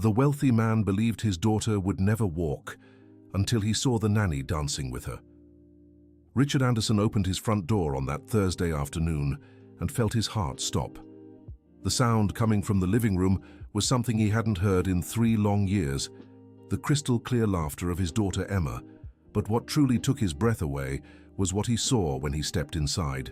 The wealthy man believed his daughter would never walk until he saw the nanny dancing with her. Richard Anderson opened his front door on that Thursday afternoon and felt his heart stop. The sound coming from the living room was something he hadn't heard in 3 long years, the crystal-clear laughter of his daughter Emma. But what truly took his breath away was what he saw when he stepped inside.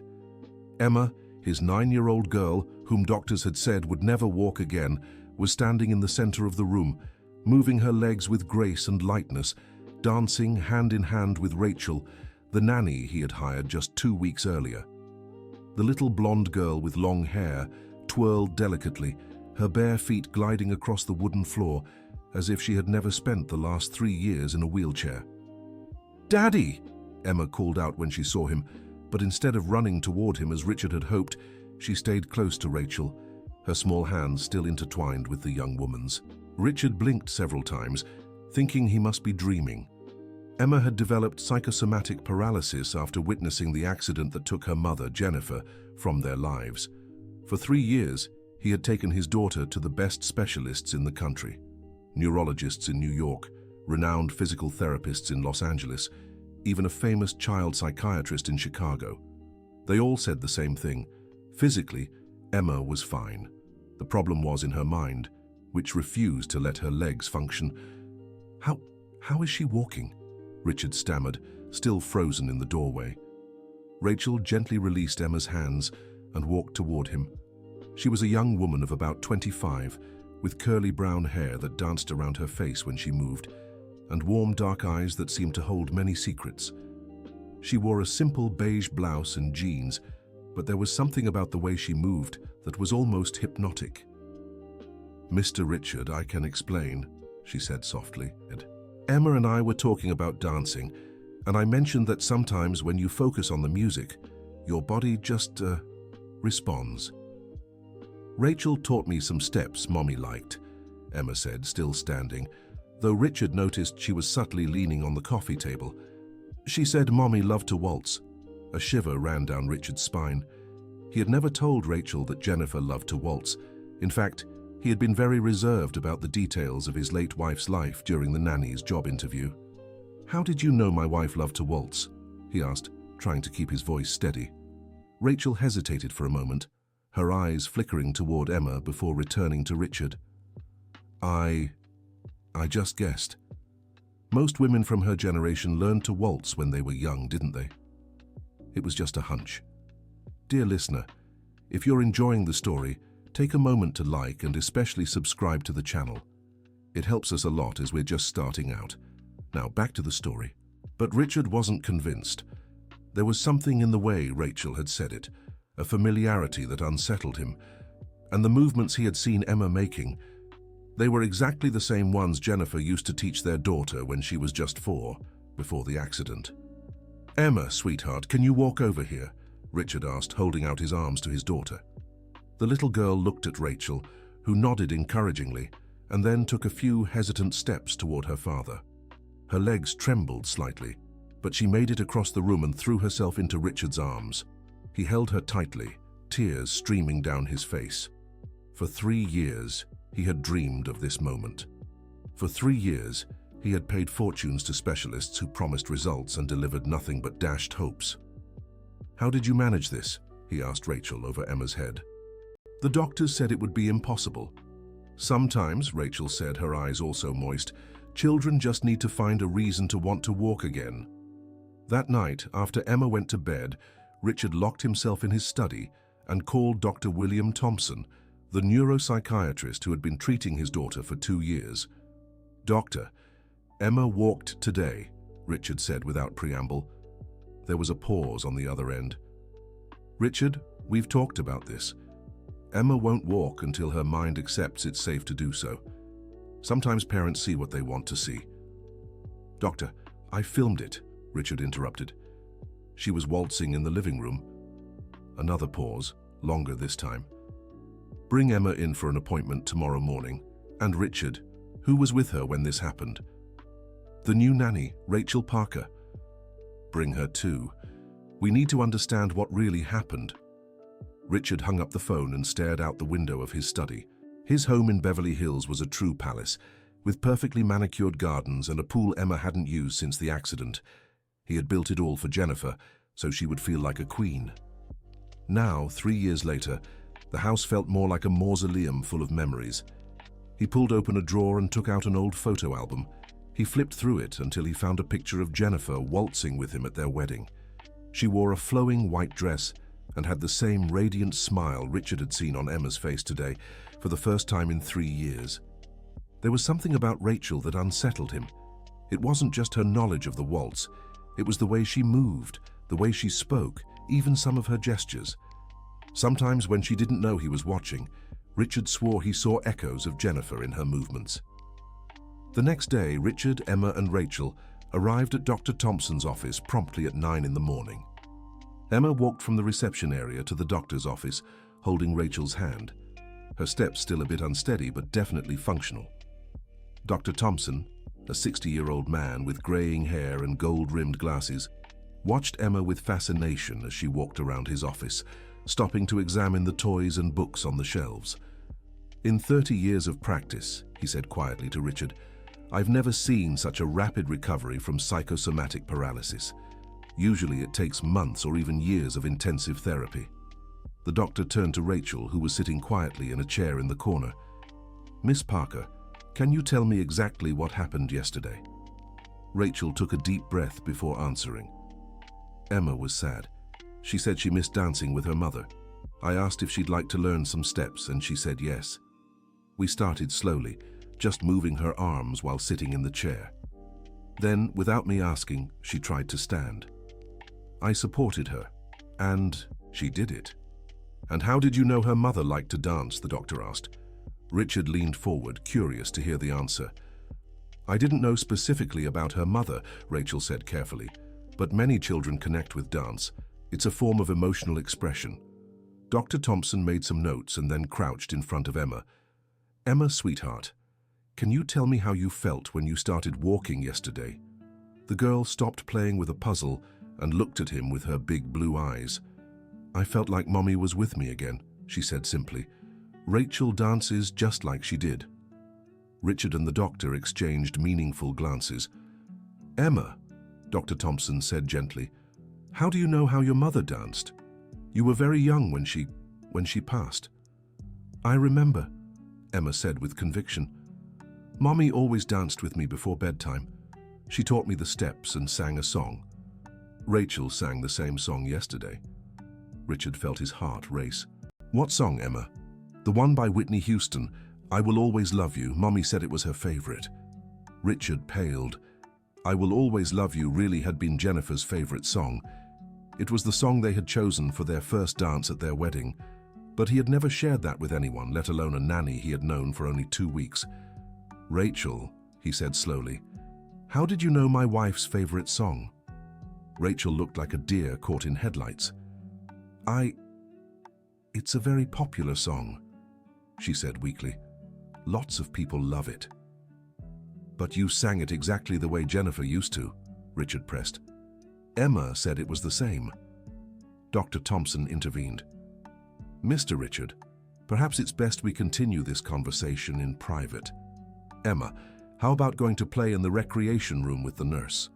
Emma, his 9-year-old girl, whom doctors had said would never walk again, was standing in the center of the room, moving her legs with grace and lightness, dancing hand in hand with Rachel, the nanny he had hired just 2 weeks earlier. The little blonde girl with long hair twirled delicately, her bare feet gliding across the wooden floor as if she had never spent the last 3 years in a wheelchair. "Daddy!" Emma called out when she saw him, but instead of running toward him as Richard had hoped, she stayed close to Rachel, her small hands still intertwined with the young woman's. Richard blinked several times, thinking he must be dreaming. Emma had developed psychosomatic paralysis after witnessing the accident that took her mother, Jennifer, from their lives. For 3 years, he had taken his daughter to the best specialists in the country. Neurologists in New York, renowned physical therapists in Los Angeles, even a famous child psychiatrist in Chicago. They all said the same thing. Physically, Emma was fine. The problem was in her mind, which refused to let her legs function. How is she walking?" Richard stammered, still frozen in the doorway. Rachel gently released Emma's hands and walked toward him. She was a young woman of about 25, with curly brown hair that danced around her face when she moved, and warm dark eyes that seemed to hold many secrets. She wore a simple beige blouse and jeans, but there was something about the way she moved that was almost hypnotic. "Mr. Richard, I can explain," she said softly. "Emma and I were talking about dancing, and I mentioned that sometimes when you focus on the music, your body just responds." "Rachel taught me some steps Mommy liked," Emma said, still standing, though Richard noticed she was subtly leaning on the coffee table. "She said Mommy loved to waltz." A shiver ran down Richard's spine. He had never told Rachel that Jennifer loved to waltz. In fact, he had been very reserved about the details of his late wife's life during the nanny's job interview. "How did you know my wife loved to waltz?" he asked, trying to keep his voice steady. Rachel hesitated for a moment, her eyes flickering toward Emma before returning to Richard. I just guessed. Most women from her generation learned to waltz when they were young, didn't they? It was just a hunch. Dear listener, if you're enjoying the story, take a moment to like and especially subscribe to the channel. It helps us a lot as we're just starting out. Now back to the story. But Richard wasn't convinced. There was something in the way Rachel had said it, a familiarity that unsettled him, and the movements he had seen Emma making, they were exactly the same ones Jennifer used to teach their daughter when she was just 4, before the accident. "Emma, sweetheart, can you walk over here?" Richard asked, holding out his arms to his daughter. The little girl looked at Rachel, who nodded encouragingly, and then took a few hesitant steps toward her father. Her legs trembled slightly, but she made it across the room and threw herself into Richard's arms. He held her tightly, tears streaming down his face. For 3 years, he had dreamed of this moment. For 3 years, he had paid fortunes to specialists who promised results and delivered nothing but dashed hopes. "How did you manage this?" he asked Rachel over Emma's head. "The doctors said it would be impossible." "Sometimes," Rachel said, her eyes also moist, "children just need to find a reason to want to walk again." That night, after Emma went to bed, Richard locked himself in his study and called Dr. William Thompson, the neuropsychiatrist who had been treating his daughter for 2 years. "Doctor, Emma walked today," Richard said without preamble. There was a pause on the other end. "Richard, we've talked about this. Emma won't walk until her mind accepts it's safe to do so. Sometimes parents see what they want to see." "Doctor, I filmed it," Richard interrupted. "She was waltzing in the living room." Another pause, longer this time. "Bring Emma in for an appointment tomorrow morning. And Richard, who was with her when this happened?" "The new nanny, Rachel Parker." "Bring her too. We need to understand what really happened." Richard hung up the phone and stared out the window of his study, His home in Beverly Hills was a true palace, with perfectly manicured gardens and a pool Emma hadn't used since the accident. He had built it all for Jennifer, so she would feel like a queen. Now, 3 years later, the house felt more like a mausoleum full of memories. He pulled open a drawer and took out an old photo album. He flipped through it until he found a picture of Jennifer waltzing with him at their wedding. She wore a flowing white dress and had the same radiant smile Richard had seen on Emma's face today for the first time in 3 years. There was something about Rachel that unsettled him. It wasn't just her knowledge of the waltz. It was the way she moved, the way she spoke, even some of her gestures. Sometimes when she didn't know he was watching, Richard swore he saw echoes of Jennifer in her movements. The next day, Richard, Emma, and Rachel arrived at Dr. Thompson's office promptly at 9 in the morning. Emma walked from the reception area to the doctor's office, holding Rachel's hand. Her steps still a bit unsteady, but definitely functional. Dr. Thompson, a 60-year-old man with graying hair and gold-rimmed glasses, watched Emma with fascination as she walked around his office, stopping to examine the toys and books on the shelves. "In 30 years of practice," he said quietly to Richard, "I've never seen such a rapid recovery from psychosomatic paralysis. Usually it takes months or even years of intensive therapy." The doctor turned to Rachel, who was sitting quietly in a chair in the corner. "Miss Parker, can you tell me exactly what happened yesterday?" Rachel took a deep breath before answering. Emma was sad. She said she missed dancing with her mother. I asked if she'd like to learn some steps, and she said yes. We started slowly, just moving her arms while sitting in the chair. Then, without me asking, she tried to stand. I supported her, and she did it. "And how did you know her mother liked to dance?" the doctor asked. Richard leaned forward, curious to hear the answer. "I didn't know specifically about her mother," Rachel said carefully, "but many children connect with dance. It's a form of emotional expression." Dr. Thompson made some notes and then crouched in front of Emma. "Emma, sweetheart, can you tell me how you felt when you started walking yesterday?" The girl stopped playing with a puzzle and looked at him with her big blue eyes. "I felt like Mommy was with me again," she said simply. "Rachel dances just like she did." Richard and the doctor exchanged meaningful glances. "Emma," Dr. Thompson said gently, "how do you know how your mother danced? You were very young when she passed." "I remember," Emma said with conviction. "Mommy always danced with me before bedtime. She taught me the steps and sang a song. Rachel sang the same song yesterday." Richard felt his heart race. "What song, Emma?" "The one by Whitney Houston, I Will Always Love You. Mommy said it was her favorite." Richard paled. "I Will Always Love You" really had been Jennifer's favorite song. It was the song they had chosen for their first dance at their wedding, but he had never shared that with anyone, let alone a nanny he had known for only 2 weeks. "Rachel," he said slowly, "how did you know my wife's favorite song?" Rachel looked like a deer caught in headlights. It's a very popular song," she said weakly. "Lots of people love it." "But you sang it exactly the way Jennifer used to," Richard pressed. "Emma said it was the same." Dr. Thompson intervened. "Mr. Richard, perhaps it's best we continue this conversation in private. Emma, how about going to play in the recreation room with the nurse?"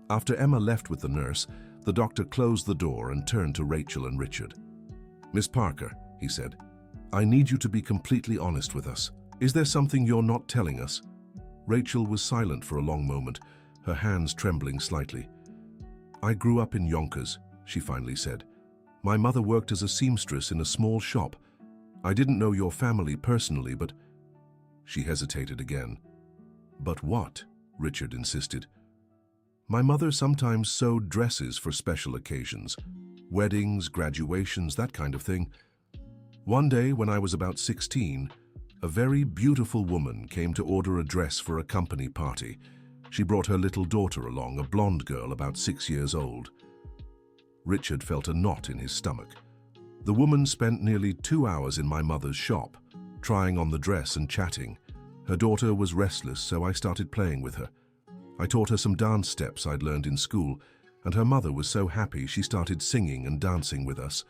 After Emma left with the nurse, the doctor closed the door and turned to Rachel and Richard. "Miss Parker," he said, "I need you to be completely honest with us. Is there something you're not telling us?" Rachel was silent for a long moment, her hands trembling slightly. "I grew up in Yonkers," she finally said. "My mother worked as a seamstress in a small shop. I didn't know your family personally, but—" She hesitated again. "But what?" Richard insisted. "My mother sometimes sewed dresses for special occasions. Weddings, graduations, that kind of thing. One day, when I was about 16, a very beautiful woman came to order a dress for a company party. She brought her little daughter along, a blonde girl about 6 years old." Richard felt a knot in his stomach. "The woman spent nearly 2 hours in my mother's shop, trying on the dress and chatting. Her daughter was restless, so I started playing with her. I taught her some dance steps I'd learned in school, and her mother was so happy she started singing and dancing with us."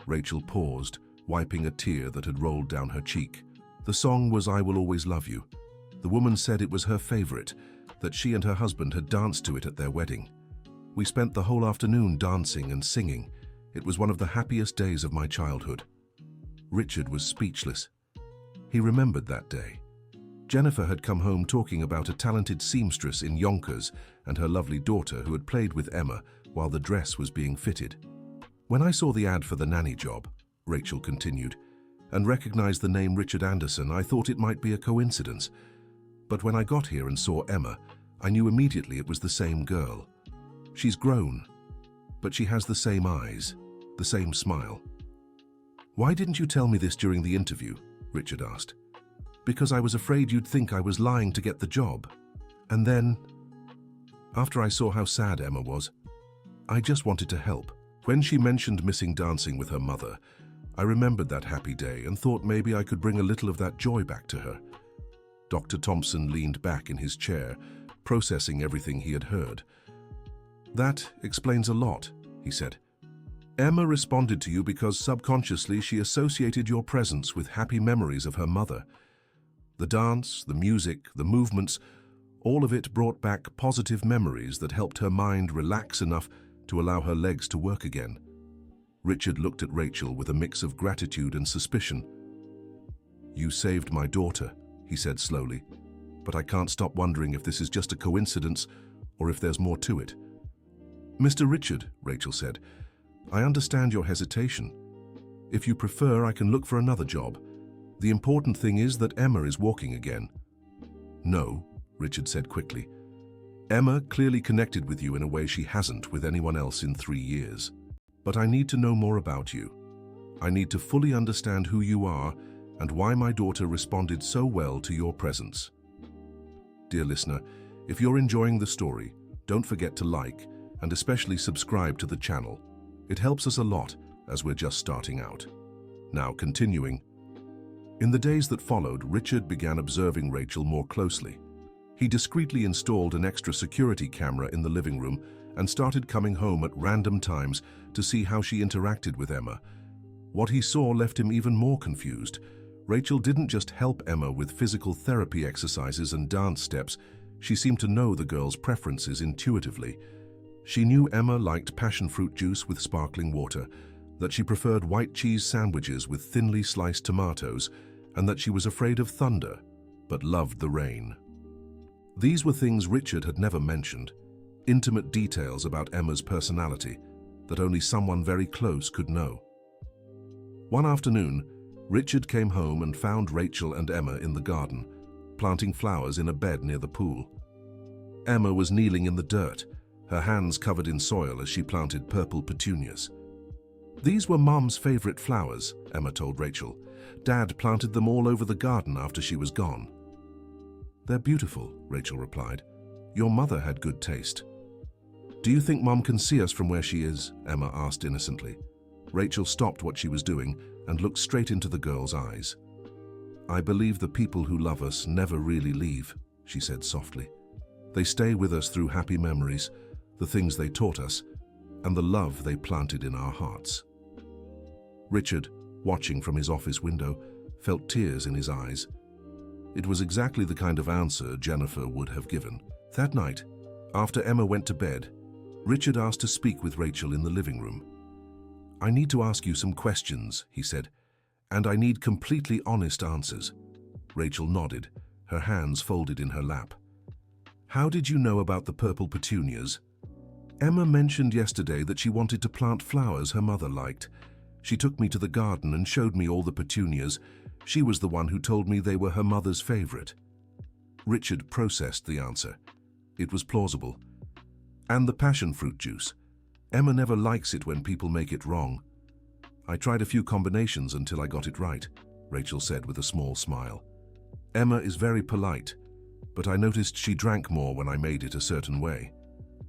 Rachel paused, wiping a tear that had rolled down her cheek. The song was I Will Always Love You. The woman said it was her favorite, that she and her husband had danced to it at their wedding. We spent the whole afternoon dancing and singing. It was one of the happiest days of my childhood. Richard was speechless. He remembered that day. Jennifer had come home talking about a talented seamstress in Yonkers and her lovely daughter who had played with Emma while the dress was being fitted. When I saw the ad for the nanny job, Rachel continued, and recognized the name Richard Anderson, I thought it might be a coincidence. But when I got here and saw Emma, I knew immediately it was the same girl. She's grown, but she has the same eyes, the same smile. Why didn't you tell me this during the interview? Richard asked. Because I was afraid you'd think I was lying to get the job. And then, after I saw how sad Emma was, I just wanted to help. When she mentioned missing dancing with her mother, I remembered that happy day and thought maybe I could bring a little of that joy back to her. Dr. Thompson leaned back in his chair, processing everything he had heard. That explains a lot, he said. Emma responded to you because subconsciously she associated your presence with happy memories of her mother. The dance, the music, the movements, all of it brought back positive memories that helped her mind relax enough to allow her legs to work again. Richard looked at Rachel with a mix of gratitude and suspicion. You saved my daughter, he said slowly, but I can't stop wondering if this is just a coincidence or if there's more to it. Mr. Richard, Rachel said, I understand your hesitation. If you prefer, I can look for another job. The important thing is that Emma is walking again. No, Richard said quickly. Emma clearly connected with you in a way she hasn't with anyone else in 3 years. But I need to know more about you. I need to fully understand who you are and why my daughter responded so well to your presence. Dear listener, if you're enjoying the story, don't forget to like and especially subscribe to the channel. It helps us a lot as we're just starting out. Now continuing. In the days that followed, Richard began observing Rachel more closely. He discreetly installed an extra security camera in the living room and started coming home at random times to see how she interacted with Emma. What he saw left him even more confused. Rachel didn't just help Emma with physical therapy exercises and dance steps, she seemed to know the girl's preferences intuitively. She knew Emma liked passion fruit juice with sparkling water, that she preferred white cheese sandwiches with thinly sliced tomatoes, and that she was afraid of thunder, but loved the rain. These were things Richard had never mentioned, intimate details about Emma's personality that only someone very close could know. One afternoon, Richard came home and found Rachel and Emma in the garden, planting flowers in a bed near the pool. Emma was kneeling in the dirt, her hands covered in soil as she planted purple petunias. These were Mom's favorite flowers, Emma told Rachel. Dad planted them all over the garden after she was gone. They're beautiful, Rachel replied. Your mother had good taste. Do you think Mom can see us from where she is? Emma asked innocently. Rachel stopped what she was doing and looked straight into the girl's eyes. I believe the people who love us never really leave, she said softly. They stay with us through happy memories, the things they taught us, and the love they planted in our hearts. Richard, watching from his office window, felt tears in his eyes. It was exactly the kind of answer Jennifer would have given. That night, after Emma went to bed, Richard asked to speak with Rachel in the living room. I need to ask you some questions, he said, and I need completely honest answers. Rachel nodded, her hands folded in her lap. How did you know about the purple petunias? Emma mentioned yesterday that she wanted to plant flowers her mother liked. She took me to the garden and showed me all the petunias. She was the one who told me they were her mother's favorite. Richard processed the answer. It was plausible. And the passion fruit juice. Emma never likes it when people make it wrong. I tried a few combinations until I got it right, Rachel said with a small smile. Emma is very polite, but I noticed she drank more when I made it a certain way.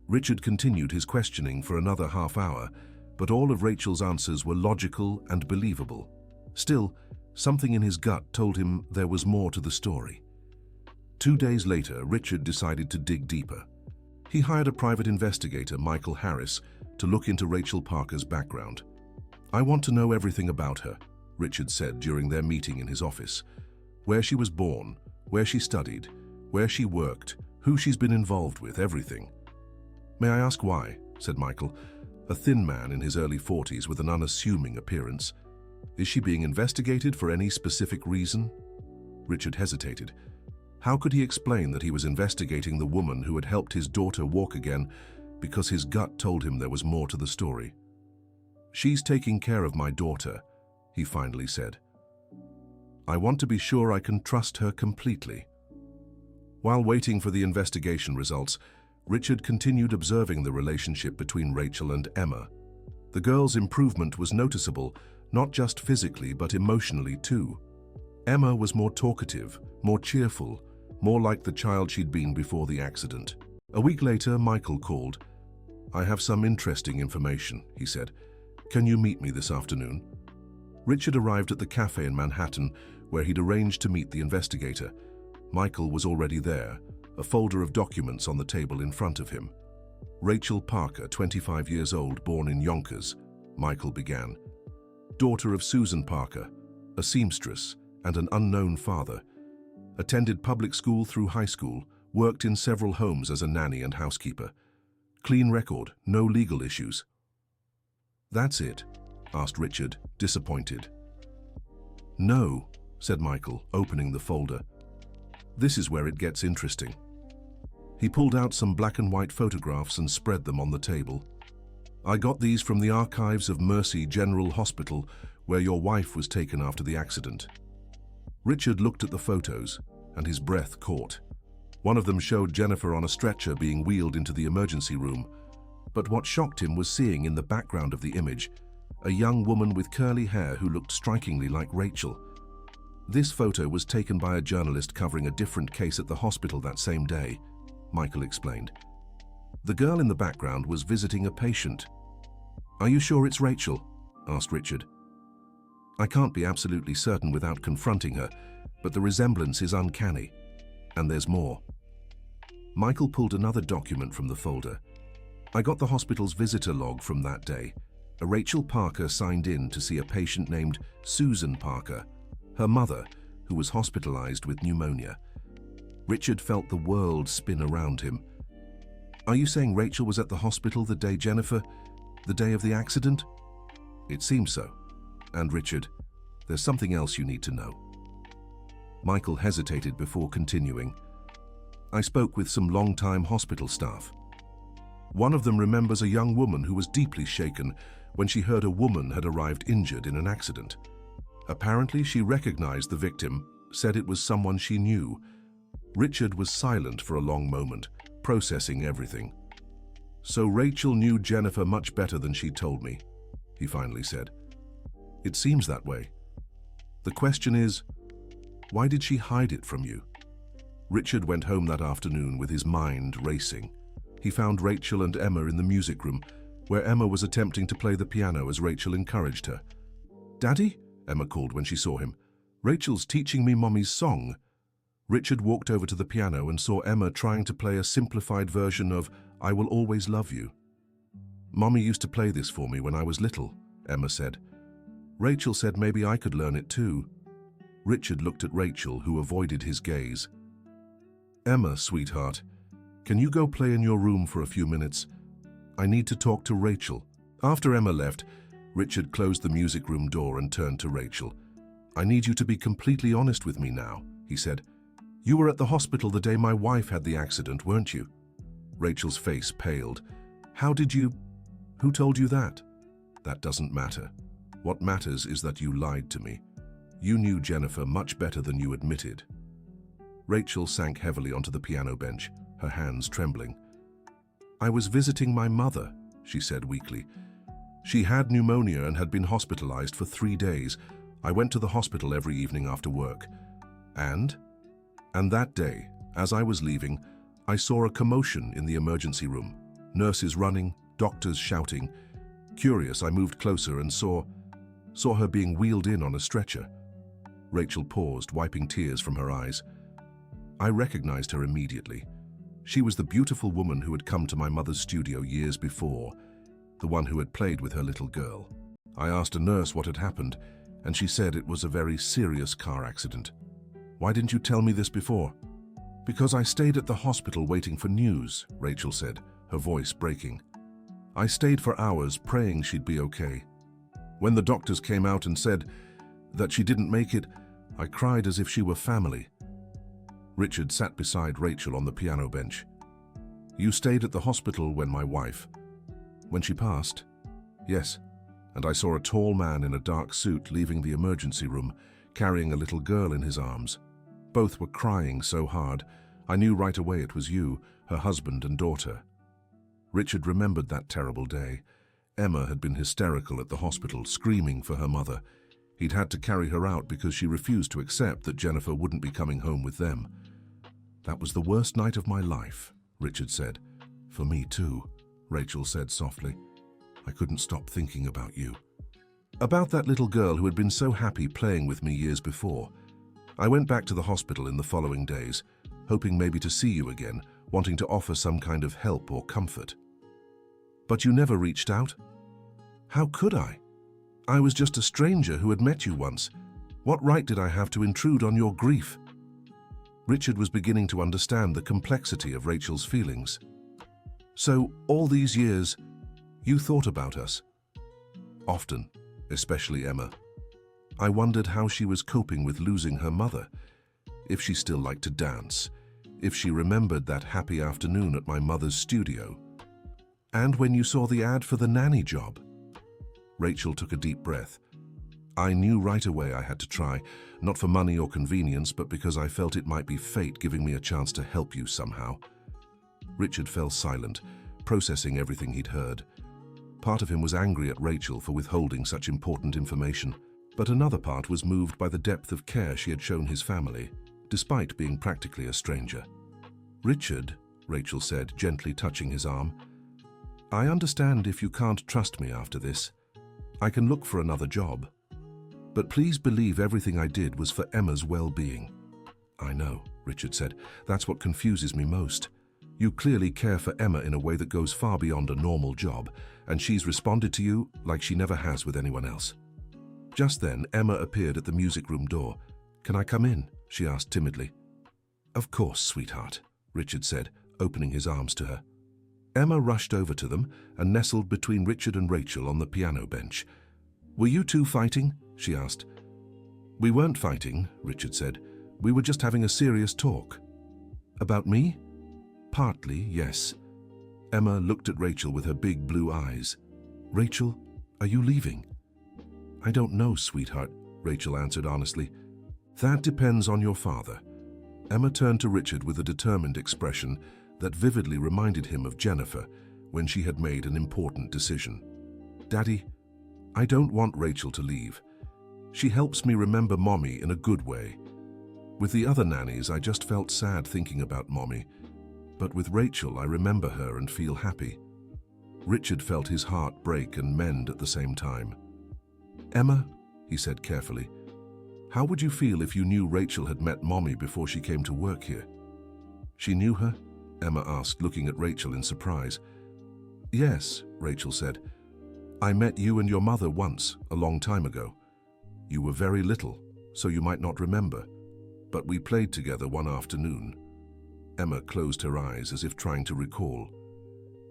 Richard continued his questioning for another half hour, but all of Rachel's answers were logical and believable. Still, something in his gut told him there was more to the story. 2 days later, Richard decided to dig deeper. He hired a private investigator, Michael Harris, to look into Rachel Parker's background. I want to know everything about her, Richard said during their meeting in his office. Where she was born, where she studied, where she worked, who she's been involved with, everything. "May I ask why?" said Michael, a thin man in his early 40s with an unassuming appearance. "Is she being investigated for any specific reason?" Richard hesitated. How could he explain that he was investigating the woman who had helped his daughter walk again because his gut told him there was more to the story? "She's taking care of my daughter," he finally said. "I want to be sure I can trust her completely." While waiting for the investigation results, Richard continued observing the relationship between Rachel and Emma. The girl's improvement was noticeable, not just physically but emotionally too. Emma was more talkative, more cheerful, more like the child she'd been before the accident. A week later, Michael called. "I have some interesting information," he said. "Can you meet me this afternoon?" Richard arrived at the cafe in Manhattan, where he'd arranged to meet the investigator. Michael was already there, a folder of documents on the table in front of him. "Rachel Parker, 25 years old, born in Yonkers," Michael began. "Daughter of Susan Parker, a seamstress, and an unknown father. Attended public school through high school, worked in several homes as a nanny and housekeeper. Clean record, no legal issues." "That's it?" asked Richard, disappointed. "No," said Michael, opening the folder. "This is where it gets interesting." He pulled out some black and white photographs and spread them on the table. "I got these from the archives of Mercy General Hospital, where your wife was taken after the accident." Richard looked at the photos, and his breath caught. One of them showed Jennifer on a stretcher being wheeled into the emergency room. But what shocked him was seeing in the background of the image a young woman with curly hair who looked strikingly like Rachel. This photo was taken by a journalist covering a different case at the hospital that same day, Michael explained. The girl in the background was visiting a patient. "Are you sure it's Rachel?" asked Richard. "I can't be absolutely certain without confronting her, but the resemblance is uncanny. And there's more." Michael pulled another document from the folder. "I got the hospital's visitor log from that day. A Rachel Parker signed in to see a patient named Susan Parker, her mother, who was hospitalized with pneumonia." Richard felt the world spin around him. "Are you saying Rachel was at the hospital the day the day of the accident?" "It seems so. And Richard, there's something else you need to know." Michael hesitated before continuing. "I spoke with some long-time hospital staff. One of them remembers a young woman who was deeply shaken when she heard a woman had arrived injured in an accident. Apparently, she recognized the victim, said it was someone she knew." Richard was silent for a long moment, processing everything. "So Rachel knew Jennifer much better than she told me," he finally said. "It seems that way. The question is, why did she hide it from you?" Richard went home that afternoon with his mind racing. He found Rachel and Emma in the music room, where Emma was attempting to play the piano as Rachel encouraged her. "Daddy?" Emma called when she saw him. "Rachel's teaching me Mommy's song." Richard walked over to the piano and saw Emma trying to play a simplified version of "I Will Always Love You." "Mommy used to play this for me when I was little," Emma said. "Rachel said maybe I could learn it too." Richard looked at Rachel, who avoided his gaze. "Emma, sweetheart, can you go play in your room for a few minutes? I need to talk to Rachel." After Emma left, Richard closed the music room door and turned to Rachel. "I need you to be completely honest with me now," he said. "You were at the hospital the day my wife had the accident, weren't you?" Rachel's face paled. Who told you that?" "That doesn't matter. What matters is that you lied to me. You knew Jennifer much better than you admitted." Rachel sank heavily onto the piano bench, her hands trembling. "I was visiting my mother," she said weakly. "She had pneumonia and had been hospitalized for 3 days. I went to the hospital every evening after work. And that day, as I was leaving, I saw a commotion in the emergency room. Nurses running, doctors shouting. Curious, I moved closer and saw her being wheeled in on a stretcher." Rachel paused, wiping tears from her eyes. "I recognized her immediately. She was the beautiful woman who had come to my mother's studio years before, the one who had played with her little girl. I asked a nurse what had happened, and she said it was a very serious car accident." Why didn't you tell me this before? Because I stayed at the hospital waiting for news, Rachel said, her voice breaking. I stayed for hours praying she'd be okay. When the doctors came out and said that she didn't make it, I cried as if she were family. Richard sat beside Rachel on the piano bench. You stayed at the hospital when my wife. When she passed? Yes, and I saw a tall man in a dark suit leaving the emergency room, carrying a little girl in his arms. Both were crying so hard, I knew right away it was you, her husband and daughter. Richard remembered that terrible day. Emma had been hysterical at the hospital, screaming for her mother. He'd had to carry her out because she refused to accept that Jennifer wouldn't be coming home with them. That was the worst night of my life, Richard said. For me too, Rachel said softly. I couldn't stop thinking about you. About that little girl who had been so happy playing with me years before. I went back to the hospital in the following days, hoping maybe to see you again, wanting to offer some kind of help or comfort. But you never reached out? How could I? I was just a stranger who had met you once. What right did I have to intrude on your grief? Richard was beginning to understand the complexity of Rachel's feelings. So, all these years, you thought about us? Often, especially Emma. I wondered how she was coping with losing her mother, if she still liked to dance, if she remembered that happy afternoon at my mother's studio. And when you saw the ad for the nanny job. Rachel took a deep breath. I knew right away I had to try, not for money or convenience, but because I felt it might be fate giving me a chance to help you somehow. Richard fell silent, processing everything he'd heard. Part of him was angry at Rachel for withholding such important information, but another part was moved by the depth of care she had shown his family, despite being practically a stranger. Richard, Rachel said, gently touching his arm, I understand if you can't trust me after this. I can look for another job. But please believe everything I did was for Emma's well-being. I know, Richard said. That's what confuses me most. You clearly care for Emma in a way that goes far beyond a normal job, and she's responded to you like she never has with anyone else. Just then, Emma appeared at the music room door. Can I come in? She asked timidly. Of course, sweetheart, Richard said, opening his arms to her. Emma rushed over to them and nestled between Richard and Rachel on the piano bench. Were you two fighting? She asked. We weren't fighting, Richard said. We were just having a serious talk. About me? Partly, yes. Emma looked at Rachel with her big blue eyes. Rachel, are you leaving? I don't know, sweetheart, Rachel answered honestly. That depends on your father. Emma turned to Richard with a determined expression that vividly reminded him of Jennifer when she had made an important decision. Daddy, I don't want Rachel to leave. She helps me remember Mommy in a good way. With the other nannies, I just felt sad thinking about Mommy. But with Rachel, I remember her and feel happy. Richard felt his heart break and mend at the same time. Emma, he said carefully, how would you feel if you knew Rachel had met Mommy before she came to work here? She knew her? Emma asked, looking at Rachel in surprise. Yes, Rachel said. I met you and your mother once, a long time ago. You were very little, so you might not remember, but we played together one afternoon. Emma closed her eyes as if trying to recall.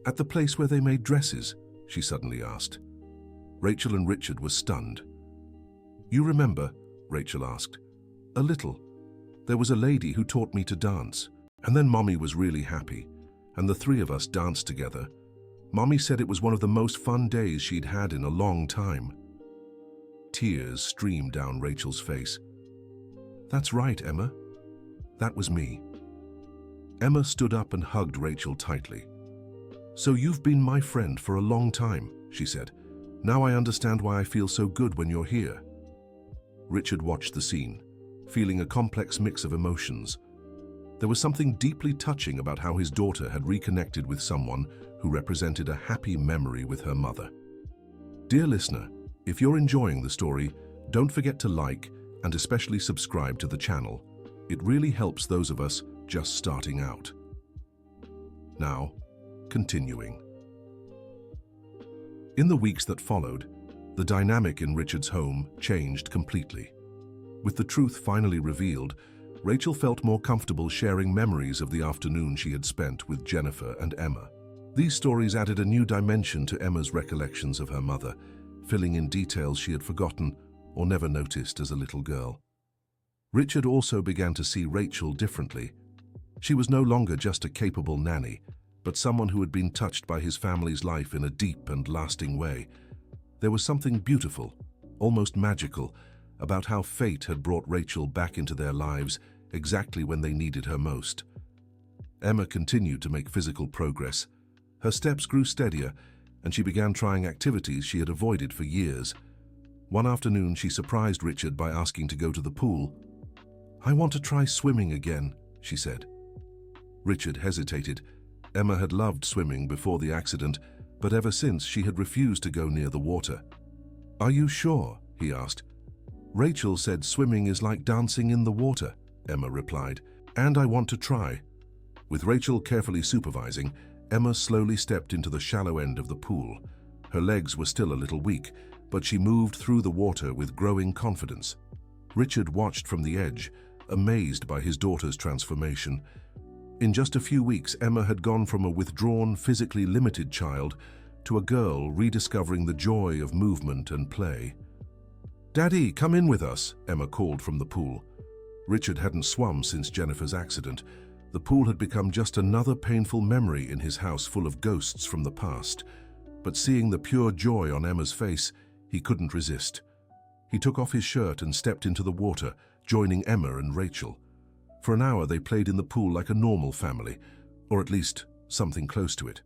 At the place where they made dresses? She suddenly asked. Rachel and Richard were stunned. You remember? Rachel asked. A little. There was a lady who taught me to dance, and then Mommy was really happy, and the three of us danced together. Mommy said it was one of the most fun days she'd had in a long time. Tears streamed down Rachel's face. That's right, Emma. That was me. Emma stood up and hugged Rachel tightly. So you've been my friend for a long time, she said. Now I understand why I feel so good when you're here. Richard watched the scene, feeling a complex mix of emotions. There was something deeply touching about how his daughter had reconnected with someone who represented a happy memory with her mother. Dear listener, if you're enjoying the story, don't forget to like and especially subscribe to the channel. It really helps those of us just starting out. Now, continuing. In the weeks that followed, the dynamic in Richard's home changed completely. With the truth finally revealed, Rachel felt more comfortable sharing memories of the afternoon she had spent with Jennifer and Emma. These stories added a new dimension to Emma's recollections of her mother, filling in details she had forgotten or never noticed as a little girl. Richard also began to see Rachel differently. She was no longer just a capable nanny, but someone who had been touched by his family's life in a deep and lasting way. There was something beautiful, almost magical, about how fate had brought Rachel back into their lives exactly when they needed her most. Emma continued to make physical progress. Her steps grew steadier, and she began trying activities she had avoided for years. One afternoon, she surprised Richard by asking to go to the pool. "I want to try swimming again," she said. Richard hesitated. Emma had loved swimming before the accident, but ever since she had refused to go near the water. "Are you sure?" he asked. "Rachel said swimming is like dancing in the water," Emma replied, "and I want to try." With Rachel carefully supervising, Emma slowly stepped into the shallow end of the pool. Her legs were still a little weak, but she moved through the water with growing confidence. Richard watched from the edge, amazed by his daughter's transformation. In just a few weeks, Emma had gone from a withdrawn, physically limited child to a girl rediscovering the joy of movement and play. "Daddy, come in with us," Emma called from the pool. Richard hadn't swum since Jennifer's accident. The pool had become just another painful memory in his house full of ghosts from the past. But seeing the pure joy on Emma's face, he couldn't resist. He took off his shirt and stepped into the water, joining Emma and Rachel. For an hour they played in the pool like a normal family, or at least something close to it.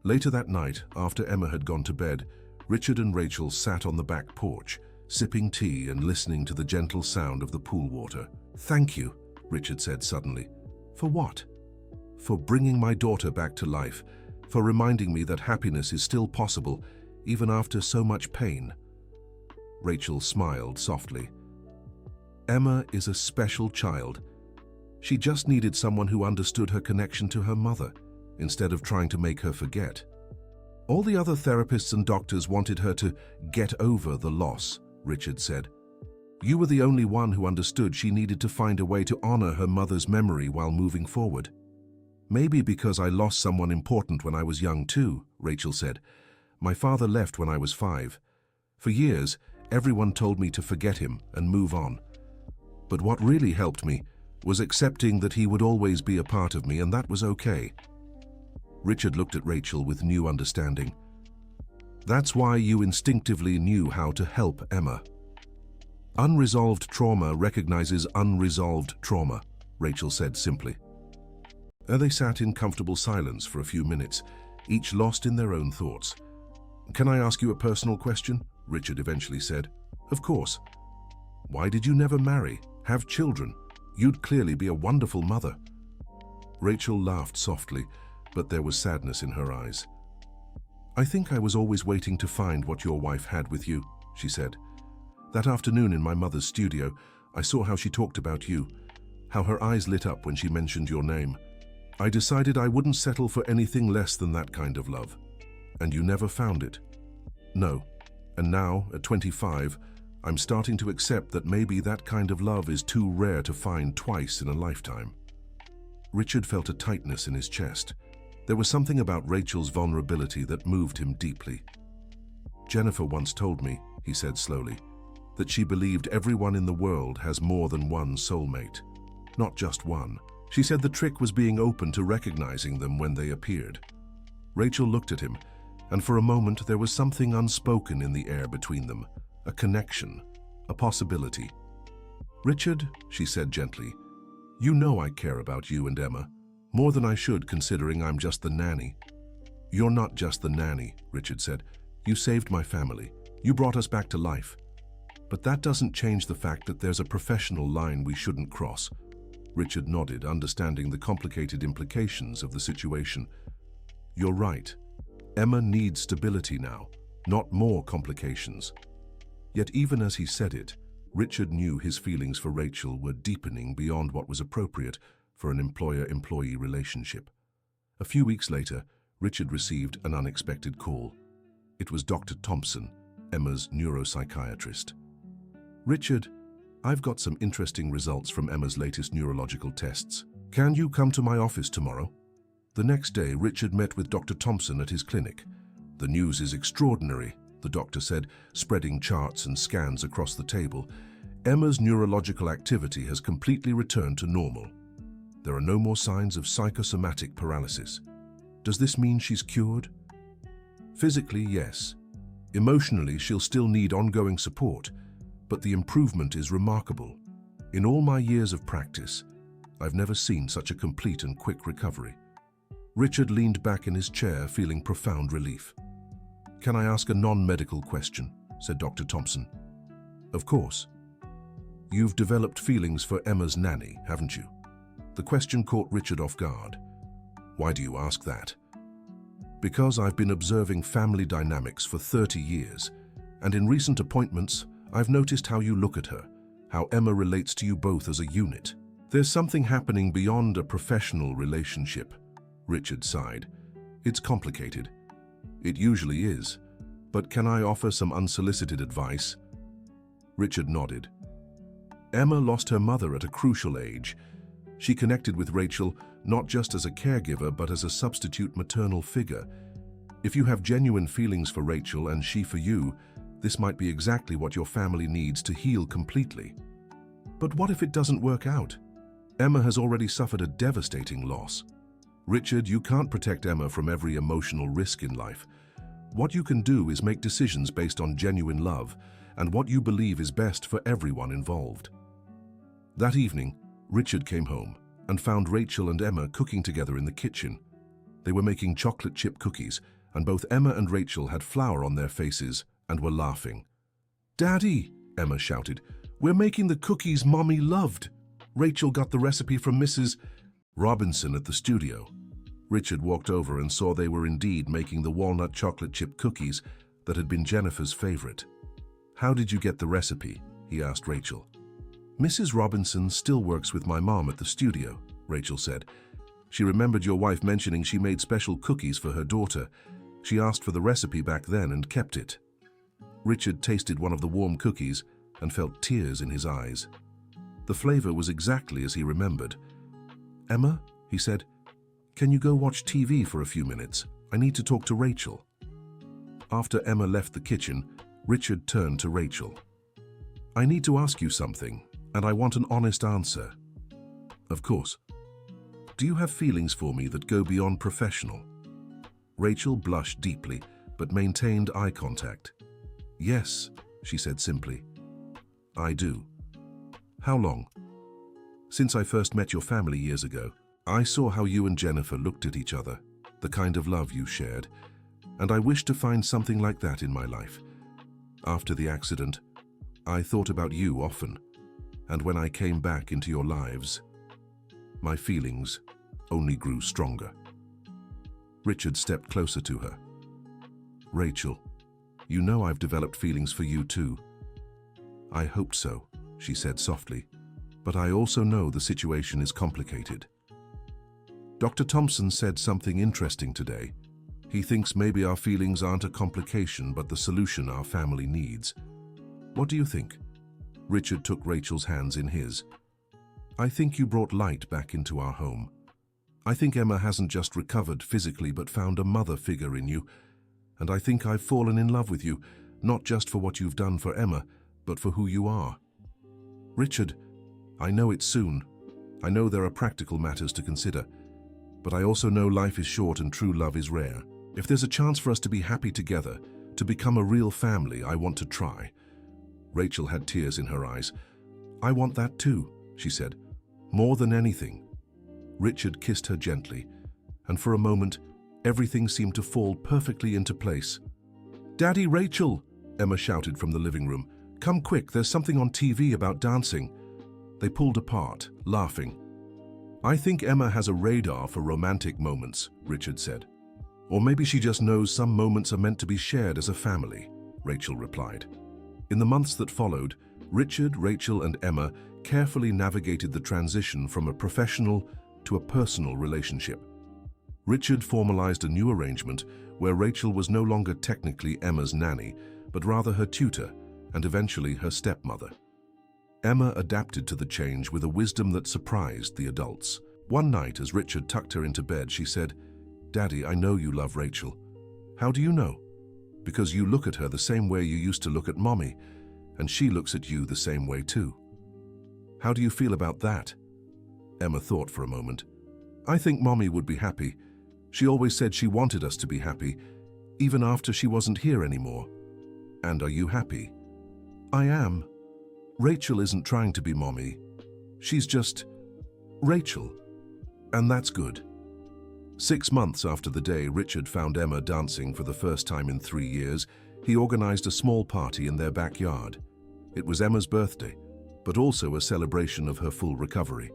Later that night, after Emma had gone to bed, Richard and Rachel sat on the back porch, sipping tea and listening to the gentle sound of the pool water. "Thank you," Richard said suddenly. "For what?" "For bringing my daughter back to life, for reminding me that happiness is still possible, even after so much pain." Rachel smiled softly. "Emma is a special child. She just needed someone who understood her connection to her mother, instead of trying to make her forget. All the other therapists and doctors wanted her to get over the loss," Richard said. "You were the only one who understood she needed to find a way to honor her mother's memory while moving forward." "Maybe because I lost someone important when I was young too," Rachel said. "My father left when I was 5. For years, everyone told me to forget him and move on. But what really helped me was accepting that he would always be a part of me, and that was okay." Richard looked at Rachel with new understanding. "That's why you instinctively knew how to help Emma." "Unresolved trauma recognizes unresolved trauma," Rachel said simply. They sat in comfortable silence for a few minutes, each lost in their own thoughts. "Can I ask you a personal question?" Richard eventually said. "Of course." "Why did you never marry, have children? You'd clearly be a wonderful mother." Rachel laughed softly, but there was sadness in her eyes. "I think I was always waiting to find what your wife had with you," she said. "That afternoon in my mother's studio, I saw how she talked about you, how her eyes lit up when she mentioned your name. I decided I wouldn't settle for anything less than that kind of love. And you never found it." "No. And now, at 25, I'm starting to accept that maybe that kind of love is too rare to find twice in a lifetime." Richard felt a tightness in his chest. There was something about Rachel's vulnerability that moved him deeply. "Jennifer once told me," he said slowly, "that she believed everyone in the world has more than one soulmate. Not just one. She said the trick was being open to recognizing them when they appeared." Rachel looked at him, and for a moment there was something unspoken in the air between them, a connection, a possibility. "Richard," she said gently, "you know I care about you and Emma, more than I should considering I'm just the nanny." "You're not just the nanny," Richard said. "You saved my family. You brought us back to life. But that doesn't change the fact that there's a professional line we shouldn't cross." Richard nodded, understanding the complicated implications of the situation. "You're right. Emma needs stability now, not more complications." Yet even as he said it, Richard knew his feelings for Rachel were deepening beyond what was appropriate for an employer-employee relationship. A few weeks later, Richard received an unexpected call. It was Dr. Thompson, Emma's neuropsychiatrist. "Richard, I've got some interesting results from Emma's latest neurological tests. Can you come to my office tomorrow? The next day, Richard met with Dr. Thompson at his clinic. The news is extraordinary, the doctor said, spreading charts and scans across the table. Emma's neurological activity has completely returned to normal. There are no more signs of psychosomatic paralysis. Does this mean she's cured? Physically, yes. Emotionally, she'll still need ongoing support, but the improvement is remarkable. In all my years of practice, I've never seen such a complete and quick recovery. Richard leaned back in his chair, feeling profound relief. Can I ask a non-medical question? Said Dr. Thompson. Of course. You've developed feelings for Emma's nanny, haven't you? The question caught Richard off guard. Why do you ask that? Because I've been observing family dynamics for 30 years, and in recent appointments, I've noticed how you look at her, how Emma relates to you both as a unit. There's something happening beyond a professional relationship, Richard sighed. It's complicated. It usually is. But can I offer some unsolicited advice? Richard nodded. Emma lost her mother at a crucial age. She connected with Rachel not just as a caregiver but as a substitute maternal figure. If you have genuine feelings for Rachel and she for you, this might be exactly what your family needs to heal completely. But what if it doesn't work out? Emma has already suffered a devastating loss. Richard, you can't protect Emma from every emotional risk in life. What you can do is make decisions based on genuine love and what you believe is best for everyone involved. That evening, Richard came home and found Rachel and Emma cooking together in the kitchen. They were making chocolate chip cookies, and both Emma and Rachel had flour on their faces and were laughing. "Daddy," Emma shouted, "we're making the cookies Mommy loved. Rachel got the recipe from Mrs. Robinson at the studio." Richard walked over and saw they were indeed making the walnut chocolate chip cookies that had been Jennifer's favorite. "How did you get the recipe?" he asked Rachel. "Mrs. Robinson still works with my mom at the studio," Rachel said. "She remembered your wife mentioning she made special cookies for her daughter. She asked for the recipe back then and kept it." Richard tasted one of the warm cookies and felt tears in his eyes. The flavor was exactly as he remembered. "Emma," he said, "can you go watch TV for a few minutes? I need to talk to Rachel." After Emma left the kitchen, Richard turned to Rachel. "I need to ask you something, and I want an honest answer." "Of course." "Do you have feelings for me that go beyond professional?" Rachel blushed deeply, but maintained eye contact. "Yes," she said simply. "I do." "How long?" "Since I first met your family years ago. I saw how you and Jennifer looked at each other, the kind of love you shared, and I wished to find something like that in my life. After the accident, I thought about you often, and when I came back into your lives, my feelings only grew stronger." Richard stepped closer to her. "Rachel, you know I've developed feelings for you too." "I hoped so," she said softly, "but I also know the situation is complicated." Dr. Thompson said something interesting today. He thinks maybe our feelings aren't a complication, but the solution our family needs. What do you think? Richard took Rachel's hands in his. "I think you brought light back into our home. I think Emma hasn't just recovered physically, but found a mother figure in you. And I think I've fallen in love with you, not just for what you've done for Emma, but for who you are." "Richard, I know it's soon. I know there are practical matters to consider. But I also know life is short and true love is rare. If there's a chance for us to be happy together, to become a real family, I want to try." Rachel had tears in her eyes. "I want that too," she said, "more than anything." Richard kissed her gently, and for a moment, everything seemed to fall perfectly into place. "Daddy, Rachel!" Emma shouted from the living room. "Come quick, there's something on TV about dancing." They pulled apart, laughing. "I think Emma has a radar for romantic moments," Richard said. "Or maybe she just knows some moments are meant to be shared as a family," Rachel replied. In the months that followed, Richard, Rachel, and Emma carefully navigated the transition from a professional to a personal relationship. Richard formalized a new arrangement where Rachel was no longer technically Emma's nanny, but rather her tutor and eventually her stepmother. Emma adapted to the change with a wisdom that surprised the adults. One night, as Richard tucked her into bed, she said, "Daddy, I know you love Rachel." "How do you know?" "Because you look at her the same way you used to look at Mommy, and she looks at you the same way too." "How do you feel about that?" Emma thought for a moment. "I think Mommy would be happy. She always said she wanted us to be happy, even after she wasn't here anymore." "And are you happy?" "I am. Rachel isn't trying to be Mommy. She's just Rachel. And that's good." 6 months after the day Richard found Emma dancing for the first time in 3 years, he organized a small party in their backyard. It was Emma's birthday, but also a celebration of her full recovery.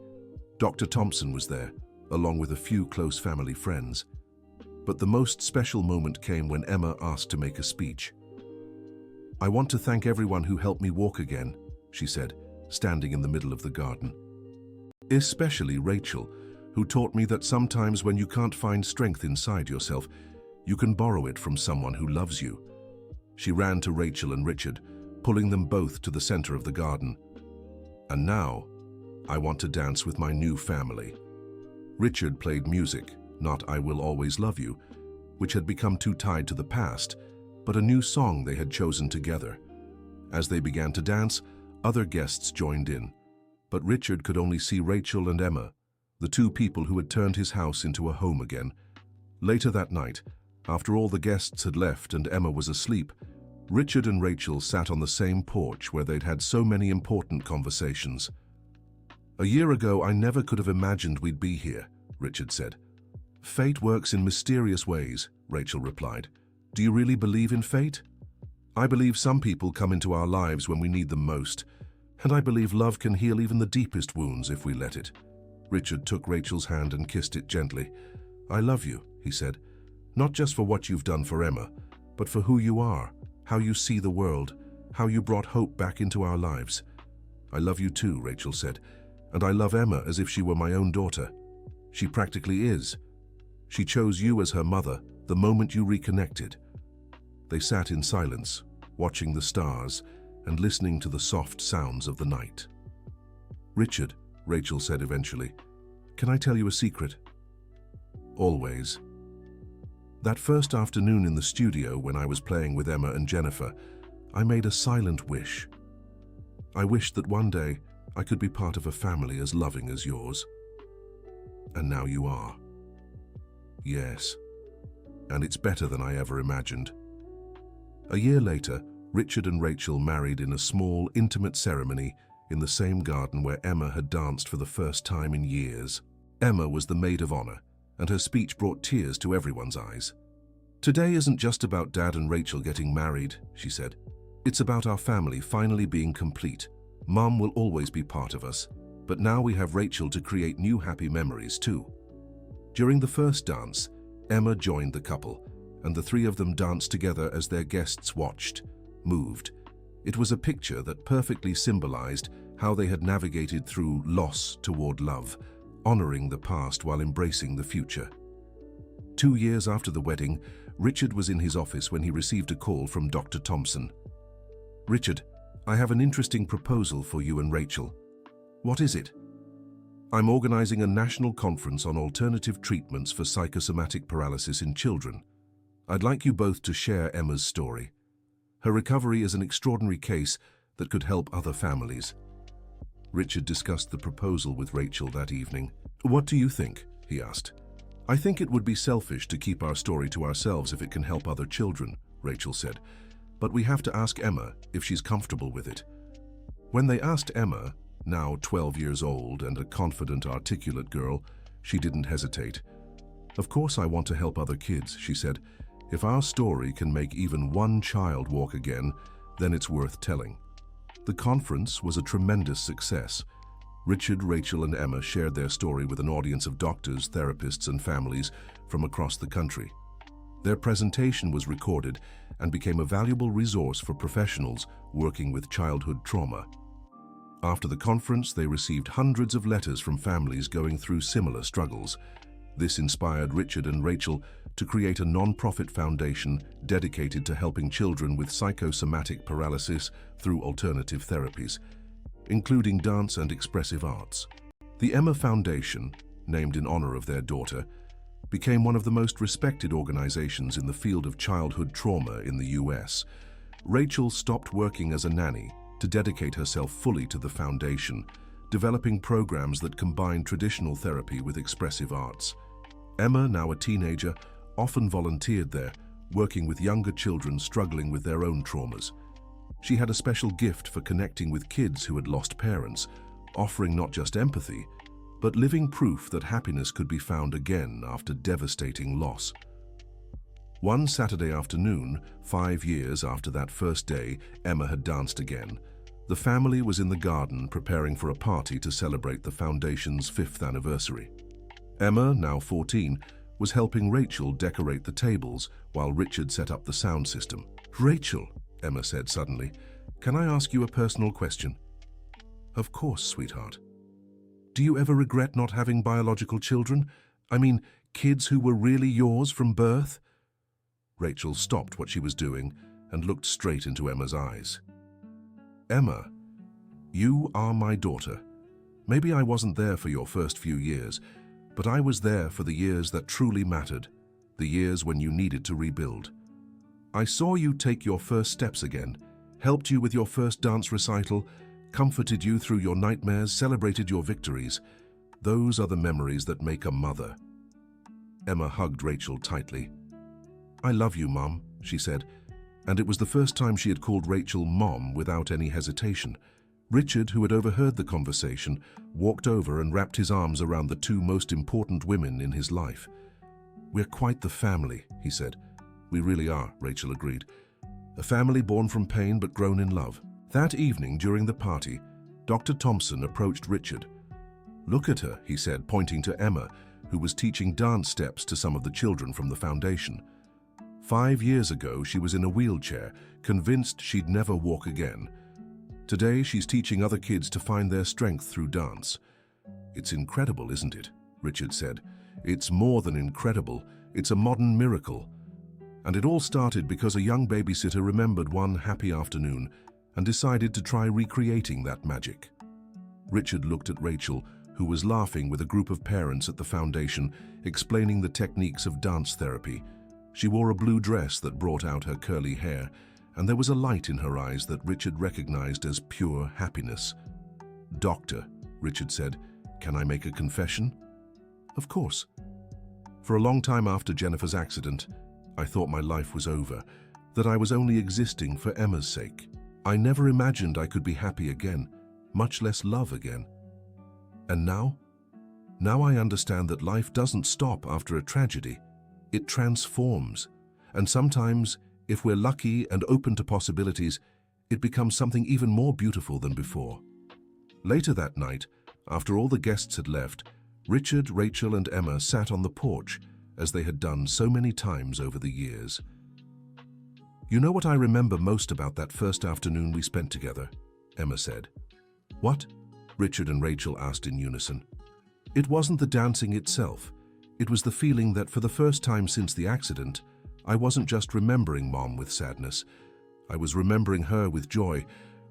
Dr. Thompson was there, along with a few close family friends. But the most special moment came when Emma asked to make a speech. "I want to thank everyone who helped me walk again," she said, standing in the middle of the garden. "Especially Rachel, who taught me that sometimes when you can't find strength inside yourself, you can borrow it from someone who loves you." She ran to Rachel and Richard, pulling them both to the center of the garden. "And now, I want to dance with my new family." Richard played music, not "I Will Always Love You," which had become too tied to the past, but a new song they had chosen together. As they began to dance, other guests joined in. But Richard could only see Rachel and Emma, the two people who had turned his house into a home again. Later that night, after all the guests had left and Emma was asleep, Richard and Rachel sat on the same porch where they'd had so many important conversations. "A year ago, I never could have imagined we'd be here," Richard said. "Fate works in mysterious ways," Rachel replied. "Do you really believe in fate?" "I believe some people come into our lives when we need them most, and I believe love can heal even the deepest wounds if we let it." Richard took Rachel's hand and kissed it gently. "I love you," he said, "not just for what you've done for Emma, but for who you are, how you see the world, how you brought hope back into our lives." "I love you too," Rachel said, "and I love Emma as if she were my own daughter. She practically is. She chose you as her mother the moment you reconnected." They sat in silence, watching the stars and listening to the soft sounds of the night. "Richard," Rachel said eventually, "can I tell you a secret?" "Always." "That first afternoon in the studio when I was playing with Emma and Jennifer, I made a silent wish. I wished that one day I could be part of a family as loving as yours. And now you are." "Yes, and it's better than I ever imagined." A year later, Richard and Rachel married in a small, intimate ceremony in the same garden where Emma had danced for the first time in years. Emma was the maid of honor, and her speech brought tears to everyone's eyes. "Today isn't just about Dad and Rachel getting married," she said. "It's about our family finally being complete. Mom will always be part of us, but now we have Rachel to create new happy memories too." During the first dance, Emma joined the couple, and the three of them danced together as their guests watched, moved. It was a picture that perfectly symbolized how they had navigated through loss toward love, honoring the past while embracing the future. 2 years after the wedding, Richard was in his office when he received a call from Dr. Thompson. "Richard, I have an interesting proposal for you and Rachel." "What is it?" "I'm organizing a national conference on alternative treatments for psychosomatic paralysis in children. I'd like you both to share Emma's story. Her recovery is an extraordinary case that could help other families." Richard discussed the proposal with Rachel that evening. "What do you think?" he asked. "I think it would be selfish to keep our story to ourselves if it can help other children," Rachel said. "But we have to ask Emma if she's comfortable with it." When they asked Emma, now 12 years old and a confident, articulate girl, she didn't hesitate. "Of course I want to help other kids," she said. "If our story can make even one child walk again, then it's worth telling." The conference was a tremendous success. Richard, Rachel, and Emma shared their story with an audience of doctors, therapists, and families from across the country. Their presentation was recorded and became a valuable resource for professionals working with childhood trauma. After the conference, they received hundreds of letters from families going through similar struggles. This inspired Richard and Rachel to create a non-profit foundation dedicated to helping children with psychosomatic paralysis through alternative therapies. including dance and expressive arts. The Emma Foundation, named in honor of their daughter, became one of the most respected organizations in the field of childhood trauma in the US. Rachel stopped working as a nanny to dedicate herself fully to the foundation, developing programs that combine traditional therapy with expressive arts. Emma, now a teenager, often volunteered there, working with younger children struggling with their own traumas. She had a special gift for connecting with kids who had lost parents, offering not just empathy, but living proof that happiness could be found again after devastating loss. One Saturday afternoon, 5 years after that first day Emma had danced again, the family was in the garden preparing for a party to celebrate the foundation's 5th anniversary. Emma, now 14, was helping Rachel decorate the tables while Richard set up the sound system. "Rachel," Emma said suddenly, "can I ask you a personal question?" "Of course, sweetheart." "Do you ever regret not having biological children? I mean, kids who were really yours from birth?" Rachel stopped what she was doing and looked straight into Emma's eyes. "Emma, you are my daughter. Maybe I wasn't there for your first few years, but I was there for the years that truly mattered, the years when you needed to rebuild. I saw you take your first steps again, helped you with your first dance recital, comforted you through your nightmares, celebrated your victories. Those are the memories that make a mother." Emma hugged Rachel tightly. "I love you, Mom," she said, and it was the first time she had called Rachel Mom without any hesitation. Richard, who had overheard the conversation, walked over and wrapped his arms around the two most important women in his life. "We're quite the family," he said. "We really are," Rachel agreed. "A family born from pain but grown in love." That evening during the party, Dr. Thompson approached Richard. "Look at her," he said, pointing to Emma, who was teaching dance steps to some of the children from the foundation. 5 years ago, she was in a wheelchair, convinced she'd never walk again. Today, she's teaching other kids to find their strength through dance. "It's incredible, isn't it?" Richard said. "It's more than incredible. It's a modern miracle. And it all started because a young babysitter remembered one happy afternoon and decided to try recreating that magic." Richard looked at Rachel, who was laughing with a group of parents at the foundation, explaining the techniques of dance therapy. She wore a blue dress that brought out her curly hair, and there was a light in her eyes that Richard recognized as pure happiness. "Doctor," Richard said, "can I make a confession?" "Of course." "For a long time after Jennifer's accident, I thought my life was over, that I was only existing for Emma's sake. I never imagined I could be happy again, much less love again. And now? Now I understand that life doesn't stop after a tragedy. It transforms. And sometimes, if we're lucky and open to possibilities, it becomes something even more beautiful than before." Later that night, after all the guests had left, Richard, Rachel, and Emma sat on the porch, as they had done so many times over the years. "You know what I remember most about that first afternoon we spent together?" Emma said. "What?" Richard and Rachel asked in unison. "It wasn't the dancing itself. It was the feeling that for the first time since the accident, I wasn't just remembering Mom with sadness. I was remembering her with joy.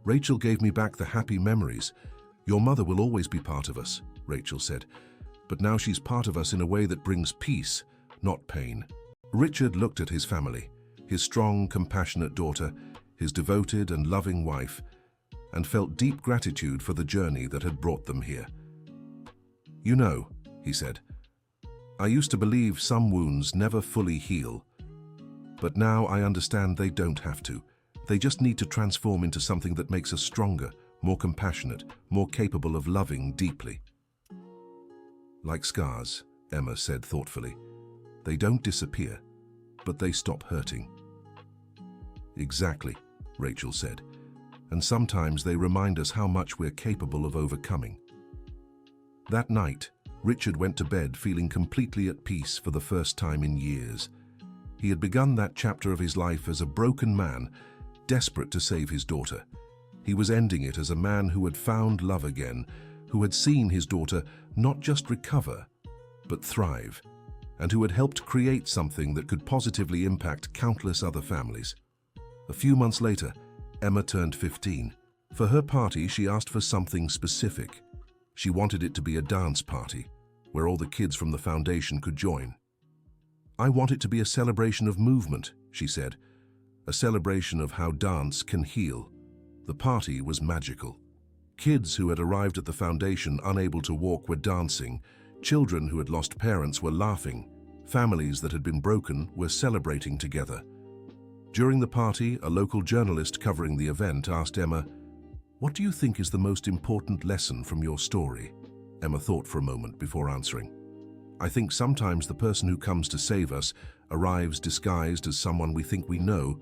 Rachel gave me back the happy memories. Your mother will always be part of us," Rachel said. "But now she's part of us in a way that brings peace, not pain." Richard looked at his family, his strong, compassionate daughter, his devoted and loving wife, and felt deep gratitude for the journey that had brought them here. "You know," he said, "I used to believe some wounds never fully heal. But now I understand they don't have to. They just need to transform into something that makes us stronger, more compassionate, more capable of loving deeply." "Like scars," Emma said thoughtfully. "They don't disappear, but they stop hurting." "Exactly," Rachel said. "And sometimes they remind us how much we're capable of overcoming." That night, Richard went to bed feeling completely at peace for the first time in years. He had begun that chapter of his life as a broken man, desperate to save his daughter. He was ending it as a man who had found love again, who had seen his daughter not just recover, but thrive, and who had helped create something that could positively impact countless other families. A few months later, Emma turned 15. For her party, she asked for something specific. She wanted it to be a dance party, where all the kids from the foundation could join. "I want it to be a celebration of movement," she said, "a celebration of how dance can heal." The party was magical. Kids who had arrived at the foundation unable to walk were dancing, children who had lost parents were laughing, families that had been broken were celebrating together. During the party, a local journalist covering the event asked Emma, "What do you think is the most important lesson from your story?" Emma thought for a moment before answering. "I think sometimes the person who comes to save us arrives disguised as someone we think we know,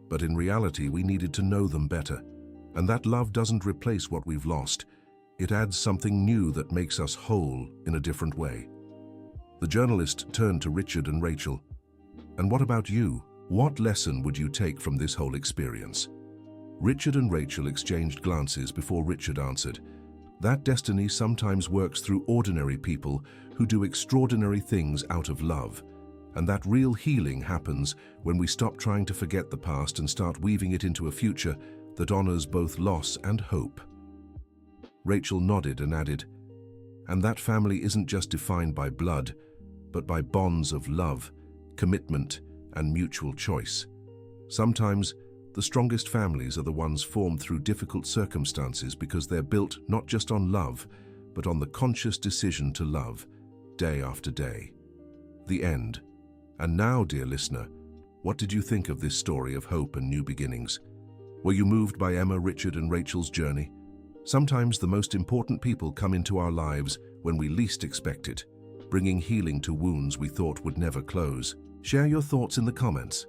but in reality we needed to know them better. And that love doesn't replace what we've lost. It adds something new that makes us whole in a different way." The journalist turned to Richard and Rachel. "And what about you? What lesson would you take from this whole experience?" Richard and Rachel exchanged glances before Richard answered, "That destiny sometimes works through ordinary people who do extraordinary things out of love. And that real healing happens when we stop trying to forget the past and start weaving it into a future that honors both loss and hope." Rachel nodded and added, "And that family isn't just defined by blood, but by bonds of love, commitment, and mutual choice. Sometimes, the strongest families are the ones formed through difficult circumstances because they're built not just on love, but on the conscious decision to love, day after day." The end. And now, dear listener, what did you think of this story of hope and new beginnings? Were you moved by Emma, Richard, and Rachel's journey? Sometimes the most important people come into our lives when we least expect it, bringing healing to wounds we thought would never close. Share your thoughts in the comments.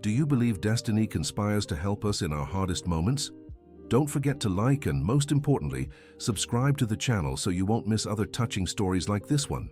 Do you believe destiny conspires to help us in our hardest moments? Don't forget to like and, most importantly, subscribe to the channel so you won't miss other touching stories like this one.